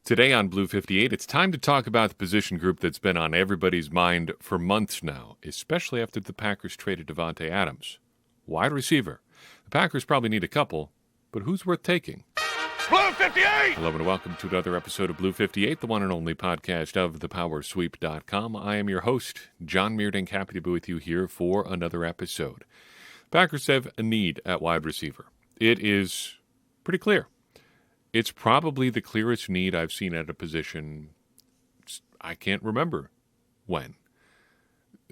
Today on Blue 58, it's time to talk about the position group that's been on everybody's mind for months now, especially after the Packers traded Davante Adams. Wide receiver. The Packers probably need a couple, but who's worth taking? Blue 58! Hello and welcome to another episode of Blue 58, the one and only podcast of thepowersweep.com. I am your host, John Meerdink, happy to be with you here for another episode. Packers have a need at wide receiver. It is pretty clear. It's probably the clearest need I've seen at a position I can't remember when.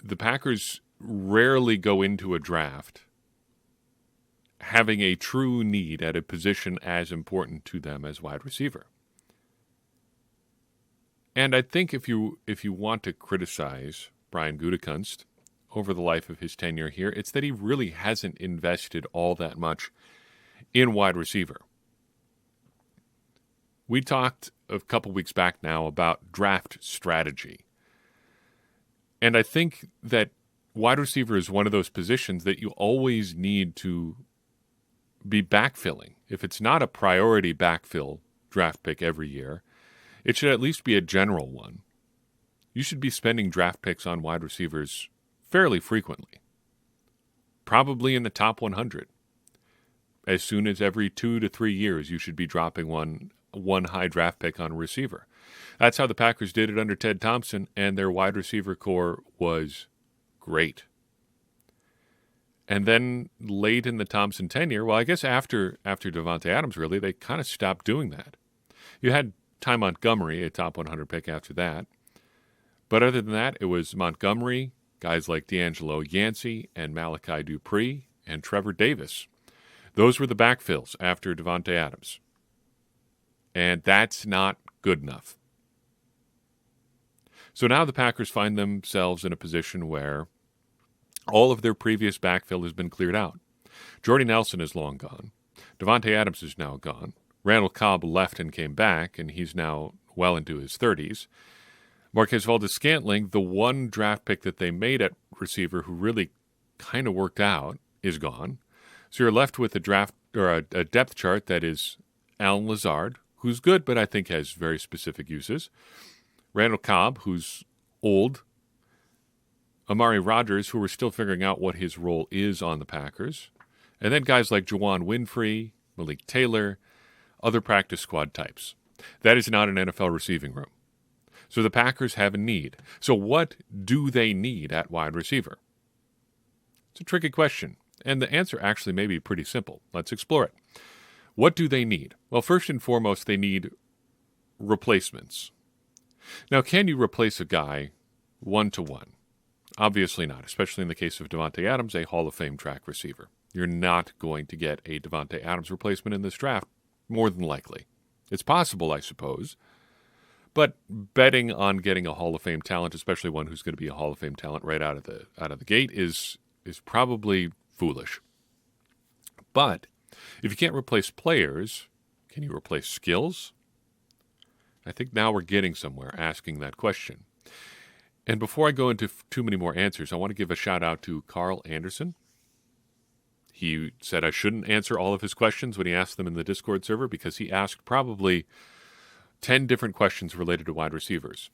The Packers rarely go into a draft having a true need at a position as important to them as wide receiver. And I think if you want to criticize Brian Gutekunst over the life of his tenure here, it's that he really hasn't invested all that much in wide receiver. We talked a couple weeks back now about draft strategy. And I think that wide receiver is one of those positions that you always need to be backfilling. If it's not a priority backfill draft pick every year, it should at least be a general one. You should be spending draft picks on wide receivers fairly frequently. Probably in the top 100. As soon as every 2 to 3 years, you should be dropping one high draft pick on a receiver. That's how the Packers did it under Ted Thompson, and their wide receiver core was great. And then late in the Thompson tenure, well, I guess after Davante Adams, really, they kind of stopped doing that. You had Ty Montgomery, a top 100 pick after that. But other than that, it was Montgomery, guys like D'Angelo Yancey and Malachi Dupree and Trevor Davis. Those were the backfills after Davante Adams. And that's not good enough. So now the Packers find themselves in a position where all of their previous backfill has been cleared out. Jordy Nelson is long gone. Davante Adams is now gone. Randall Cobb left and came back, and he's now well into his 30s. Marquez Valdes-Scantling, the one draft pick that they made at receiver who really kind of worked out, is gone. So you're left with a depth chart that is Allen Lazard, who's good, but I think has very specific uses. Randall Cobb, who's old. Amari Rodgers, who we're still figuring out what his role is on the Packers. And then guys like Juwan Winfrey, Malik Taylor, other practice squad types. That is not an NFL receiving room. So the Packers have a need. So what do they need at wide receiver? It's a tricky question. And the answer actually may be pretty simple. Let's explore it. What do they need? Well, first and foremost, they need replacements. Now, can you replace a guy one-to-one? Obviously not, especially in the case of Davante Adams, a Hall of Fame track receiver. You're not going to get a Davante Adams replacement in this draft, more than likely. It's possible, I suppose, but betting on getting a Hall of Fame talent, especially one who's going to be a Hall of Fame talent right out of the gate, is probably foolish. But if you can't replace players, can you replace skills? I think now we're getting somewhere asking that question. And before I go into too many more answers, I want to give a shout out to Carl Anderson. He said I shouldn't answer all of his questions when he asked them in the Discord server because he asked probably 10 different questions related to wide receivers.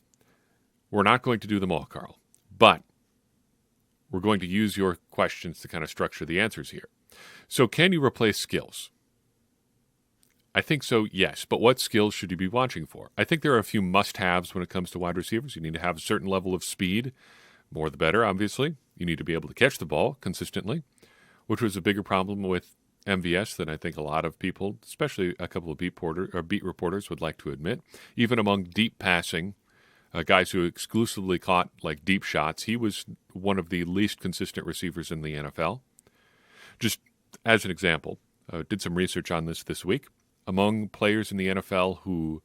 We're not going to do them all, Carl, but we're going to use your questions to kind of structure the answers here. So can you replace skills? I think so, yes. But what skills should you be watching for? I think there are a few must-haves when it comes to wide receivers. You need to have a certain level of speed. More the better, obviously. You need to be able to catch the ball consistently, which was a bigger problem with MVS than I think a lot of people, especially a couple of beat reporters, would like to admit. Even among deep passing, guys who exclusively caught like deep shots, he was one of the least consistent receivers in the NFL. Just as an example, did some research on this week. Among players in the NFL who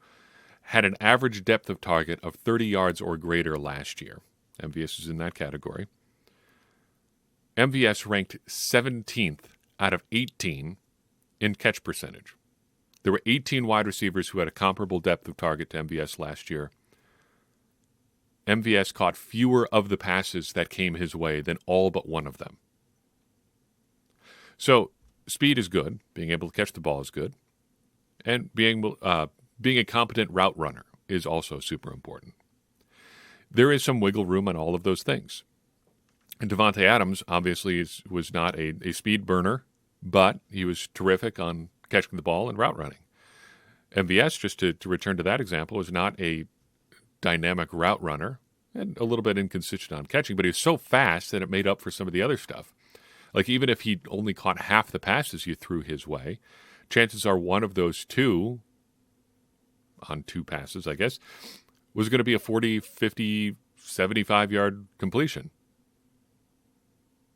had an average depth of target of 30 yards or greater last year, MVS is in that category. MVS ranked 17th out of 18 in catch percentage. There were 18 wide receivers who had a comparable depth of target to MVS last year. MVS caught fewer of the passes that came his way than all but one of them. So speed is good. Being able to catch the ball is good. And being being a competent route runner is also super important. There is some wiggle room on all of those things. And Davante Adams obviously was not a speed burner, but he was terrific on catching the ball and route running. MVS, just to return to that example, was not a dynamic route runner and a little bit inconsistent on catching, but he was so fast that it made up for some of the other stuff. Like even if he only caught half the passes you threw his way, chances are one of those two, on two passes, I guess, was going to be a 40, 50, 75-yard completion.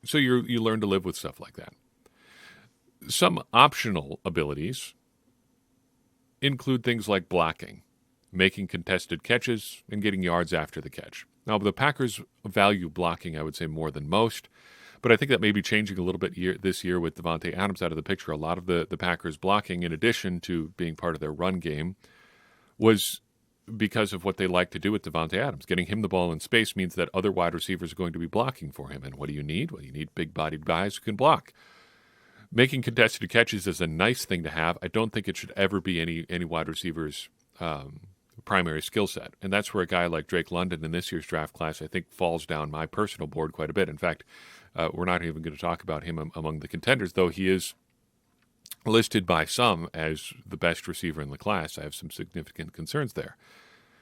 So you learn to live with stuff like that. Some optional abilities include things like blocking, making contested catches, and getting yards after the catch. Now, the Packers value blocking, I would say, more than most, but I think that may be changing a little bit this year with Davante Adams out of the picture. A lot of the Packers blocking, in addition to being part of their run game, was because of what they like to do with Davante Adams. Getting him the ball in space means that other wide receivers are going to be blocking for him. And what do you need? Well, you need big-bodied guys who can block. Making contested catches is a nice thing to have. I don't think it should ever be any wide receiver's primary skill set. And that's where a guy like Drake London in this year's draft class, I think, falls down my personal board quite a bit. In fact, we're not even going to talk about him among the contenders, though he is listed by some as the best receiver in the class. I have some significant concerns there,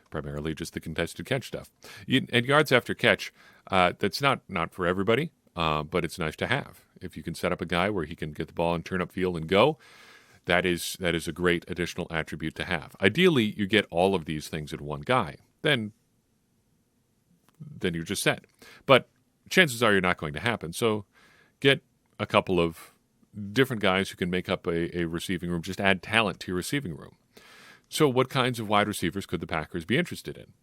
primarily just the contested catch stuff. And yards after catch, that's not for everybody, but it's nice to have. If you can set up a guy where he can get the ball and turn upfield and go, that is a great additional attribute to have. Ideally, you get all of these things in one guy. Then you're just set. But chances are you're not going to happen. So get a couple of different guys who can make up a receiving room. Just add talent to your receiving room. So what kinds of wide receivers could the Packers be interested in?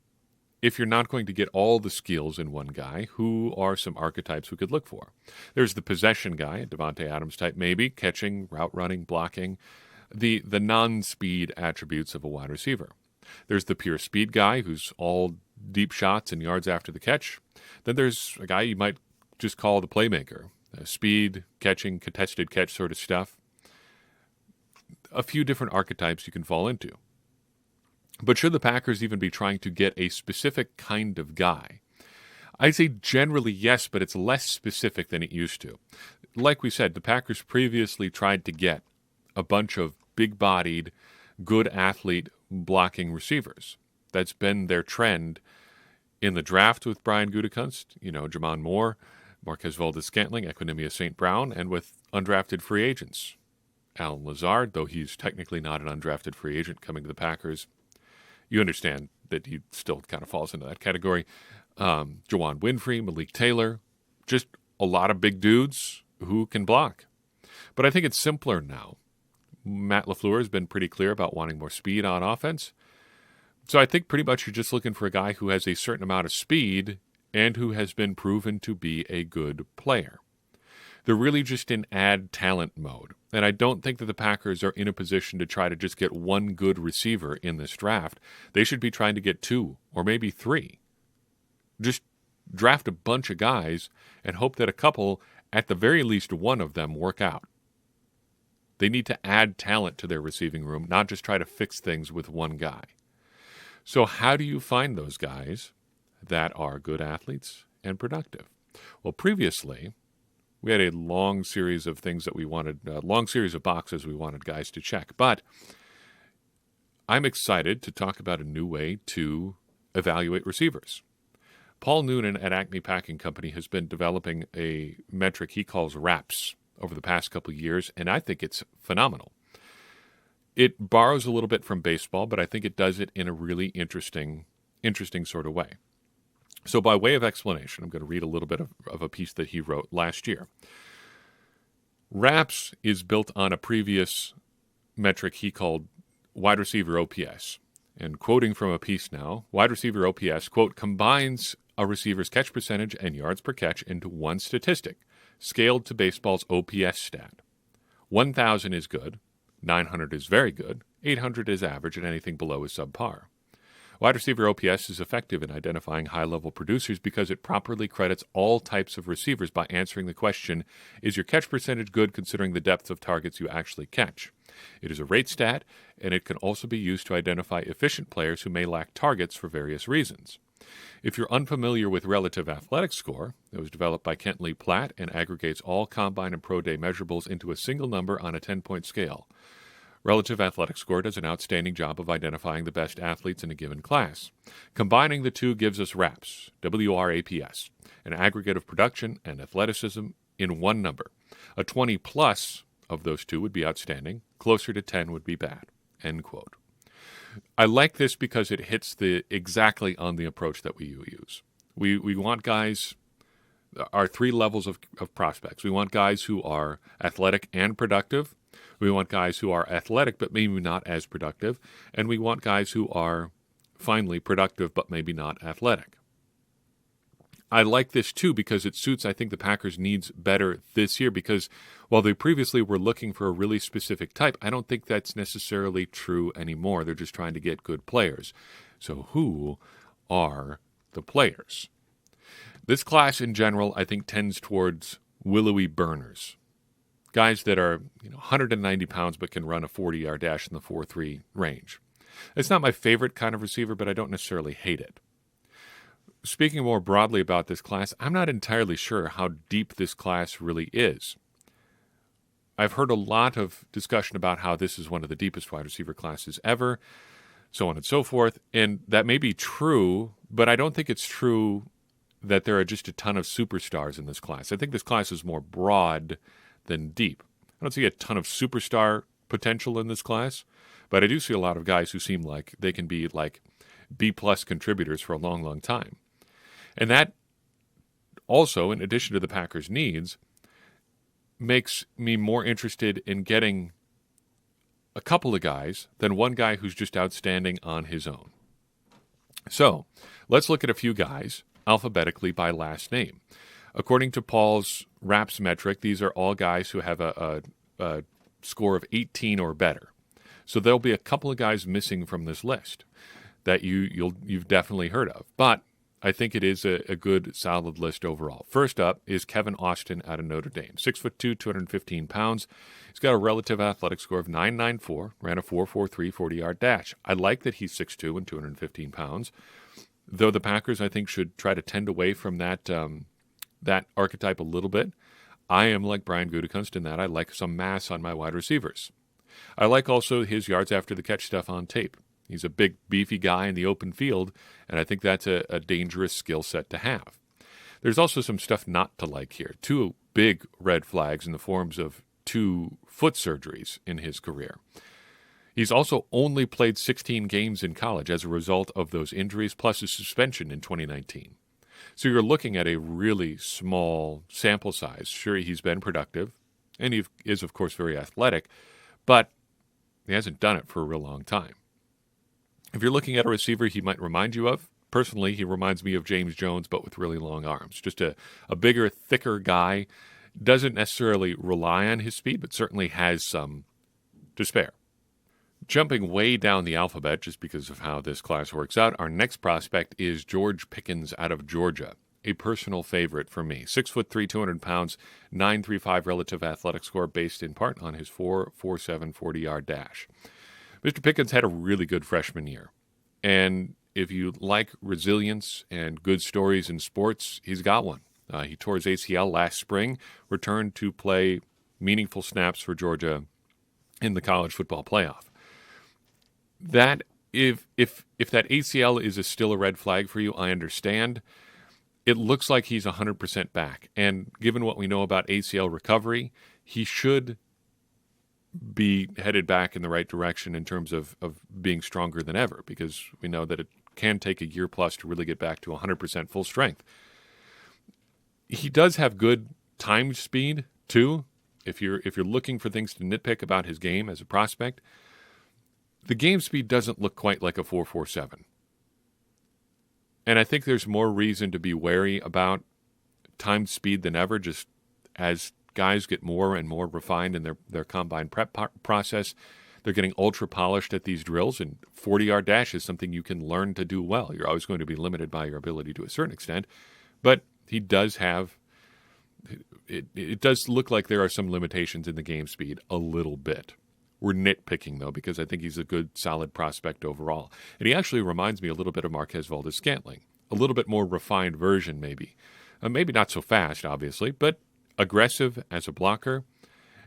If you're not going to get all the skills in one guy, who are some archetypes we could look for? There's the possession guy, a Davante Adams type maybe, catching, route running, blocking, the non-speed attributes of a wide receiver. There's the pure speed guy who's all deep shots and yards after the catch. Then there's a guy you might just call the playmaker, speed, catching, contested catch sort of stuff. A few different archetypes you can fall into. But should the Packers even be trying to get a specific kind of guy? I'd say generally yes, but it's less specific than it used to. Like we said, the Packers previously tried to get a bunch of big-bodied, good athlete blocking receivers. That's been their trend in the draft with Brian Gutekunst, Jamon Moore, Marquez Valdes-Scantling, Equinemius St. Brown, and with undrafted free agents. Alan Lazard, though he's technically not an undrafted free agent coming to the Packers, you understand that he still kind of falls into that category. Jawan Winfrey, Malik Taylor, just a lot of big dudes who can block. But I think it's simpler now. Matt LaFleur has been pretty clear about wanting more speed on offense. So I think pretty much you're just looking for a guy who has a certain amount of speed and who has been proven to be a good player. They're really just in add talent mode. And I don't think that the Packers are in a position to try to just get one good receiver in this draft. They should be trying to get two or maybe three. Just draft a bunch of guys and hope that a couple, at the very least one of them, work out. They need to add talent to their receiving room, not just try to fix things with one guy. So how do you find those guys that are good athletes and productive? Well, previously, we had a long series of things that we wanted, a long series of boxes we wanted guys to check. But I'm excited to talk about a new way to evaluate receivers. Paul Noonan at Acme Packing Company has been developing a metric he calls RAPS over the past couple of years, and I think it's phenomenal. It borrows a little bit from baseball, but I think it does it in a really interesting sort of way. So by way of explanation, I'm going to read a little bit of a piece that he wrote last year. RAPS is built on a previous metric he called wide receiver OPS. And quoting from a piece now, wide receiver OPS, quote, combines a receiver's catch percentage and yards per catch into one statistic, scaled to baseball's OPS stat. 1,000 is good, 900 is very good, 800 is average, and anything below is subpar. Wide receiver OPS is effective in identifying high-level producers because it properly credits all types of receivers by answering the question, is your catch percentage good considering the depth of targets you actually catch? It is a rate stat, and it can also be used to identify efficient players who may lack targets for various reasons. If you're unfamiliar with relative athletic score, it was developed by Kent Lee Platt and aggregates all combine and pro day measurables into a single number on a 10-point scale. Relative athletic score does an outstanding job of identifying the best athletes in a given class. Combining the two gives us RAPS, WRAPS, an aggregate of production and athleticism in one number. A 20 plus of those two would be outstanding. Closer to 10 would be bad. End quote. I like this because it hits exactly on the approach that we use. We want guys, our three levels of prospects. We want guys who are athletic and productive. We want guys who are athletic but maybe not as productive. And we want guys who are finally productive but maybe not athletic. I like this too because it suits, I think, the Packers' needs better this year because while they previously were looking for a really specific type, I don't think that's necessarily true anymore. They're just trying to get good players. So who are the players? This class in general, I think, tends towards willowy burners. Guys that are 190 pounds but can run a 40-yard dash in the 4.3 range. It's not my favorite kind of receiver, but I don't necessarily hate it. Speaking more broadly about this class, I'm not entirely sure how deep this class really is. I've heard a lot of discussion about how this is one of the deepest wide receiver classes ever, so on and so forth, and that may be true, but I don't think it's true that there are just a ton of superstars in this class. I think this class is more broad than deep. I don't see a ton of superstar potential in this class, but I do see a lot of guys who seem like they can be like B-plus contributors for a long, long time. And that also, in addition to the Packers' needs, makes me more interested in getting a couple of guys than one guy who's just outstanding on his own. So, let's look at a few guys alphabetically by last name. According to Paul's RAPS metric, these are all guys who have a score of 18 or better. So there'll be a couple of guys missing from this list that you've definitely heard of. But I think it is a good, solid list overall. First up is Kevin Austin out of Notre Dame. 6'2", 215 pounds. He's got a relative athletic score of 9.94, ran a 4.43 40-yard dash. I like that he's 6'2" and 215 pounds, though the Packers, I think, should try to tend away from that archetype a little bit. I am like Brian Gutekunst in that I like some mass on my wide receivers. I like also his yards after the catch stuff on tape. He's a big, beefy guy in the open field, and I think that's a dangerous skill set to have. There's also some stuff not to like here. Two big red flags in the forms of 2 foot surgeries in his career. He's also only played 16 games in college as a result of those injuries, plus a suspension in 2019. So you're looking at a really small sample size. Sure, he's been productive, and he is, of course, very athletic, but he hasn't done it for a real long time. If you're looking at a receiver he might remind you of, personally, he reminds me of James Jones, but with really long arms. Just a bigger, thicker guy. Doesn't necessarily rely on his speed, but certainly has some to spare. Jumping way down the alphabet, just because of how this class works out, our next prospect is George Pickens out of Georgia, a personal favorite for me. 6'3", 200 pounds, 9.35 relative athletic score based in part on his 4.47 40-yard dash. Mr. Pickens had a really good freshman year, and if you like resilience and good stories in sports, he's got one. He tore his ACL last spring, returned to play meaningful snaps for Georgia in the college football playoff. That if that ACL is still a red flag for you, I understand. It looks like he's 100% back, and given what we know about ACL recovery, he should be headed back in the right direction in terms of being stronger than ever, because we know that it can take a year plus to really get back to 100% full strength. He does have good time speed too. If you're looking for things to nitpick about his game as a prospect, the game speed doesn't look quite like a 4.47. And I think there's more reason to be wary about time speed than ever, just as guys get more and more refined in their combine prep process. They're getting ultra polished at these drills, and 40-yard dash is something you can learn to do well. You're always going to be limited by your ability to a certain extent, but he does have it does look like there are some limitations in the game speed a little bit. We're nitpicking, though, because I think he's a good, solid prospect overall. And he actually reminds me a little bit of Marquez Valdes-Scantling. A little bit more refined version, maybe. Maybe not so fast, obviously, but aggressive as a blocker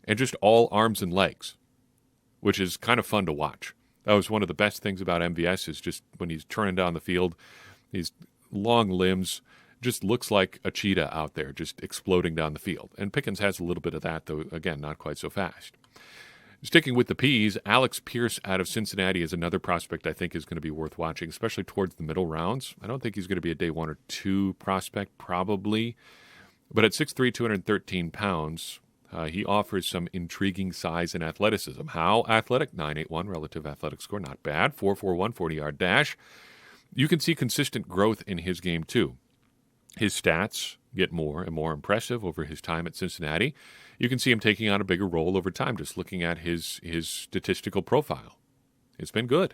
and just all arms and legs, which is kind of fun to watch. That was one of the best things about MVS is just when he's turning down the field, these long limbs, just looks like a cheetah out there, just exploding down the field. And Pickens has a little bit of that, though, again, not quite so fast. Sticking with the P's, Alex Pierce out of Cincinnati is another prospect I think is going to be worth watching, especially towards the middle rounds. I don't think he's going to be a day 1 or 2 prospect, probably. But at 6'3", 213 pounds, he offers some intriguing size and athleticism. How athletic? 9.81 relative athletic score, not bad. 4.41 40-yard dash. You can see consistent growth in his game, too. His stats get more and more impressive over his time at Cincinnati. You can see him taking on a bigger role over time just looking at his statistical profile. It's been good.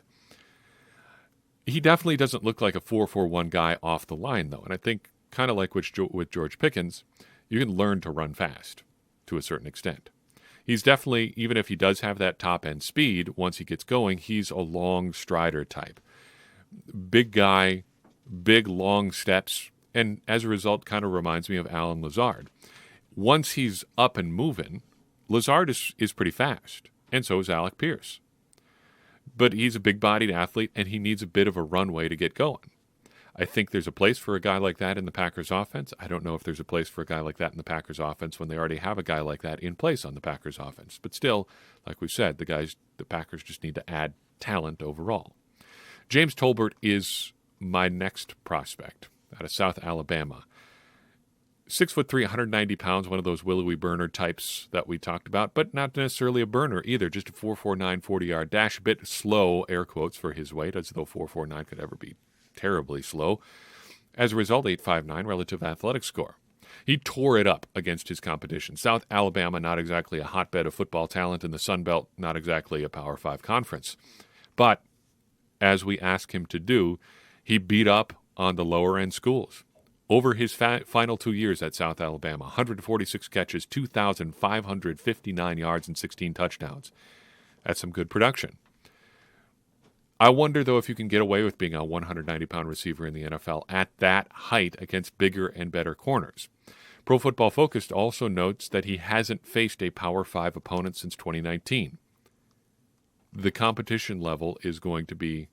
He definitely doesn't look like a 4.41 guy off the line, though. And I think, kind of like with George Pickens, you can learn to run fast to a certain extent. He's definitely, even if he does have that top-end speed, once he gets going, he's a long strider type. Big guy, big, long steps, and as a result kind of reminds me of Allen Lazard. Once he's up and moving, Lazard is pretty fast, and so is Alec Pierce. But he's a big-bodied athlete, and he needs a bit of a runway to get going. I think there's a place for a guy like that in the Packers offense. I don't know if there's a place for a guy like that in the Packers offense when they already have a guy like that in place on the Packers offense. But still, like we said, the Packers just need to add talent overall. James Tolbert is my next prospect out of South Alabama. 6'3", 190 pounds, one of those willowy burner types that we talked about, but not necessarily a burner either, just a 4.49 40-yard dash, a bit slow, air quotes, for his weight, as though 4.49 could ever be terribly slow. As a result, 8.59 relative athletic score. He tore it up against his competition. South Alabama, not exactly a hotbed of football talent, and the Sun Belt, not exactly a Power 5 conference. But, as we ask him to do, he beat up on the lower-end schools. Over his final 2 years at South Alabama, 146 catches, 2,559 yards, and 16 touchdowns. That's some good production. I wonder, though, if you can get away with being a 190-pound receiver in the NFL at that height against bigger and better corners. Pro Football Focus also notes that he hasn't faced a Power 5 opponent since 2019. The competition level is going to be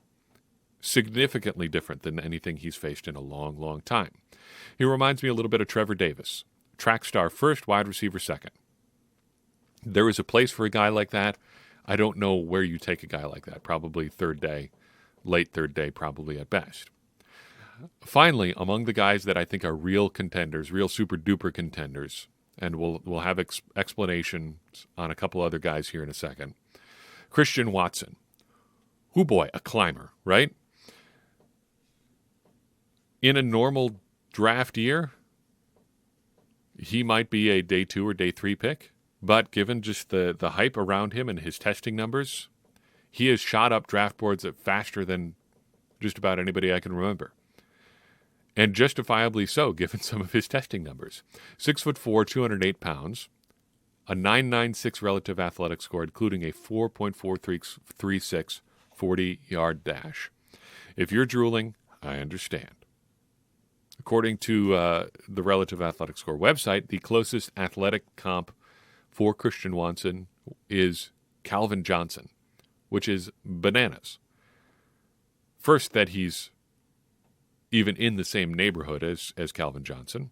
significantly different than anything he's faced in a long, long time. He reminds me a little bit of Trevor Davis. Track star first, wide receiver second. There is a place for a guy like that. I don't know where you take a guy like that. Probably third day, late third day, probably at best. Finally, among the guys that I think are real contenders, real super-duper contenders, and we'll have explanations on a couple other guys here in a second, Christian Watson. Oh boy, a climber, right? In a normal draft year, he might be a day 2 or day 3 pick, but given just the hype around him and his testing numbers, he has shot up draft boards faster than just about anybody I can remember. And justifiably so, given some of his testing numbers. 6'4", 208 pounds, a 9.96 relative athletic score, including a 4.436 40-yard dash. If you're drooling, I understand. According to the Relative Athletic Score website, the closest athletic comp for Christian Watson is Calvin Johnson, which is bananas. First, that he's even in the same neighborhood as Calvin Johnson.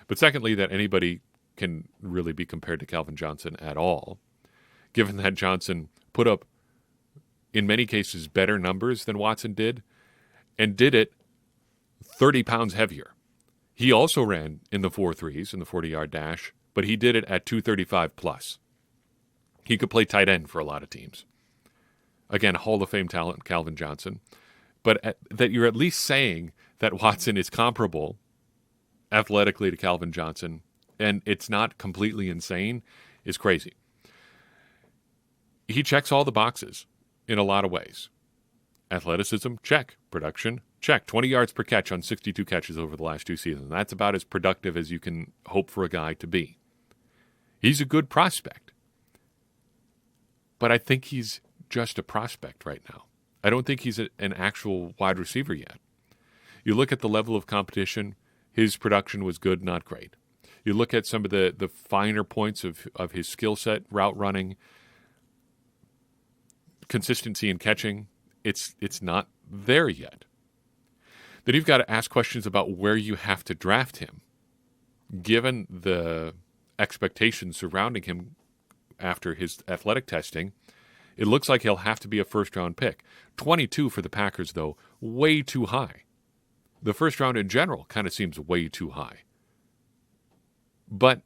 But secondly, that anybody can really be compared to Calvin Johnson at all, given that Johnson put up, in many cases, better numbers than Watson did, and did it 30 pounds heavier. He also ran in the 4.3s in the 40-yard dash, but he did it at 235 plus. He could play tight end for a lot of teams. Again, Hall of Fame talent, Calvin Johnson. But that you're at least saying that Watson is comparable athletically to Calvin Johnson, and it's not completely insane, is crazy. he checks all the boxes in a lot of ways. Athleticism, check. Production, check. 20 yards per catch on 62 catches over the last 2 seasons. That's about as productive as you can hope for a guy to be. He's a good prospect. But I think he's just a prospect right now. I don't think he's an actual wide receiver yet. You look at the level of competition, his production was good, not great. You look at some of the finer points of his skill set, route running, consistency in catching, it's not there yet. Then you've got to ask questions about where you have to draft him. Given the expectations surrounding him after his athletic testing, it looks like he'll have to be a first-round pick. 22 for the Packers, though, way too high. The first round in general kind of seems way too high. But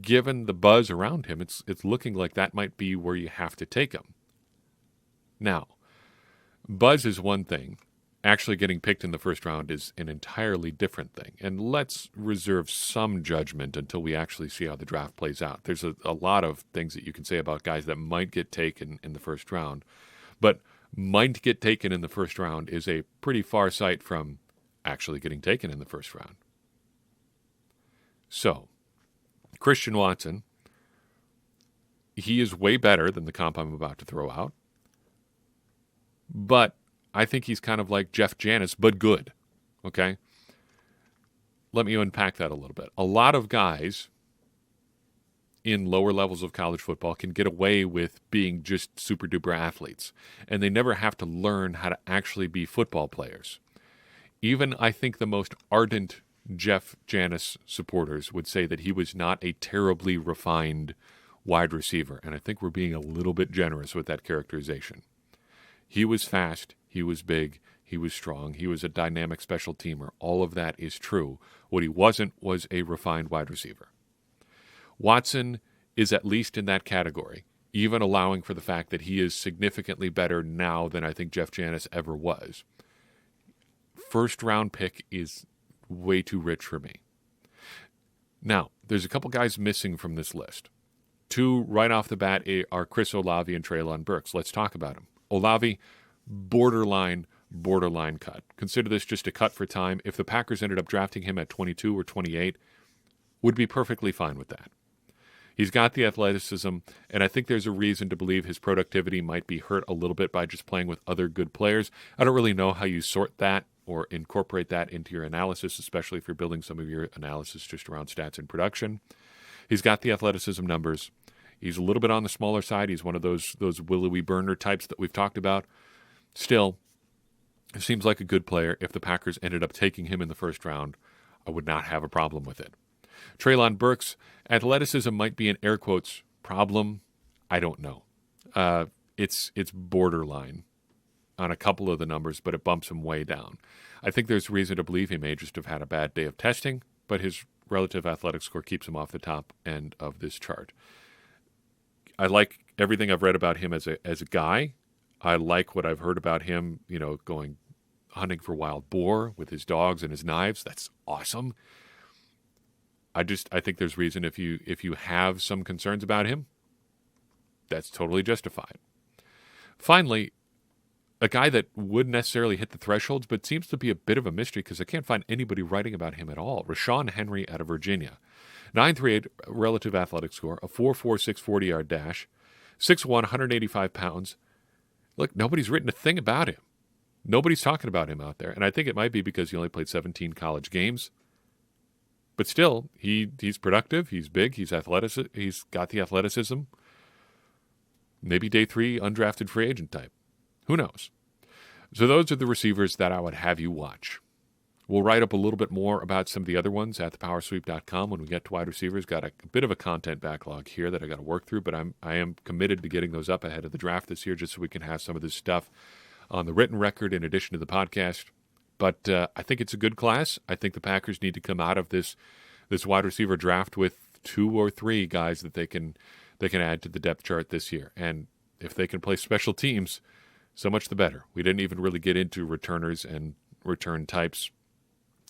given the buzz around him, it's looking like that might be where you have to take him. Now, buzz is one thing. Actually getting picked in the first round is an entirely different thing. And let's reserve some judgment until we actually see how the draft plays out. There's a lot of things that you can say about guys that might get taken in the first round. But might get taken in the first round is a pretty far sight from actually getting taken in the first round. So, Christian Watson, he is way better than the comp I'm about to throw out. But I think he's kind of like Jeff Janis, but good. Okay? Let me unpack that a little bit. A lot of guys in lower levels of college football can get away with being just super duper athletes, and they never have to learn how to actually be football players. Even I think the most ardent Jeff Janis supporters would say that he was not a terribly refined wide receiver, and I think we're being a little bit generous with that characterization. He was fast, he was big, he was strong, he was a dynamic special teamer. All of that is true. What he wasn't was a refined wide receiver. Watson is at least in that category, even allowing for the fact that he is significantly better now than I think Jeff Janis ever was. First round pick is way too rich for me. Now, there's a couple guys missing from this list. 2 right off the bat are Chris Olavi and Traylon Berks. Let's talk about them. Olavi, borderline cut. Consider this just a cut for time. If the Packers ended up drafting him at 22 or 28, would be perfectly fine with that. He's got the athleticism, and I think there's a reason to believe his productivity might be hurt a little bit by just playing with other good players. I don't really know how you sort that or incorporate that into your analysis, especially if you're building some of your analysis just around stats and production. He's got the athleticism numbers. He's a little bit on the smaller side. He's one of those willowy burner types that we've talked about. Still, it seems like a good player. If the Packers ended up taking him in the first round, I would not have a problem with it. Traylon Berks, athleticism might be an air quotes problem. I don't know. It's borderline on a couple of the numbers, but it bumps him way down. I think there's reason to believe he may just have had a bad day of testing, but his relative athletic score keeps him off the top end of this chart. I like everything I've read about him as a guy. I like what I've heard about him, going hunting for wild boar with his dogs and his knives. That's awesome. I think there's reason if you have some concerns about him, that's totally justified. Finally, a guy that wouldn't necessarily hit the thresholds, but seems to be a bit of a mystery because I can't find anybody writing about him at all. Rashawn Henry out of Virginia. 9.38 relative athletic score, a 4.46 40-yard dash, 6'1", 185 pounds. Look, nobody's written a thing about him. Nobody's talking about him out there, and I think it might be because he only played 17 college games. But still, he's productive, he's big, he's got the athleticism. Maybe day 3 undrafted free agent type. Who knows? So those are the receivers that I would have you watch. We'll write up a little bit more about some of the other ones at thepowersweep.com when we get to wide receivers. Got a bit of a content backlog here that I got to work through, but I am committed to getting those up ahead of the draft this year just so we can have some of this stuff on the written record in addition to the podcast. But I think it's a good class. I think the Packers need to come out of this wide receiver draft with 2 or 3 guys that they can add to the depth chart this year. And if they can play special teams, so much the better. We didn't even really get into returners and return types.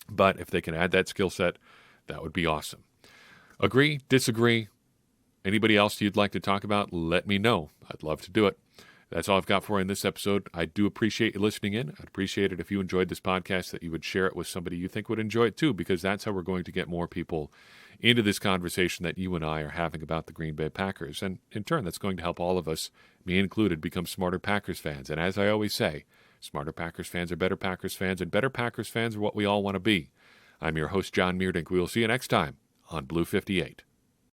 But if they can add that skill set, that would be awesome. Agree? Disagree? Anybody else you'd like to talk about? Let me know. I'd love to do it. That's all I've got for you in this episode. I do appreciate you listening in. I'd appreciate it if you enjoyed this podcast that you would share it with somebody you think would enjoy it too, because that's how we're going to get more people into this conversation that you and I are having about the Green Bay Packers. And in turn, that's going to help all of us, me included, become smarter Packers fans. And as I always say, smarter Packers fans are better Packers fans, and better Packers fans are what we all want to be. I'm your host, John Meerdink. We will see you next time on Blue 58.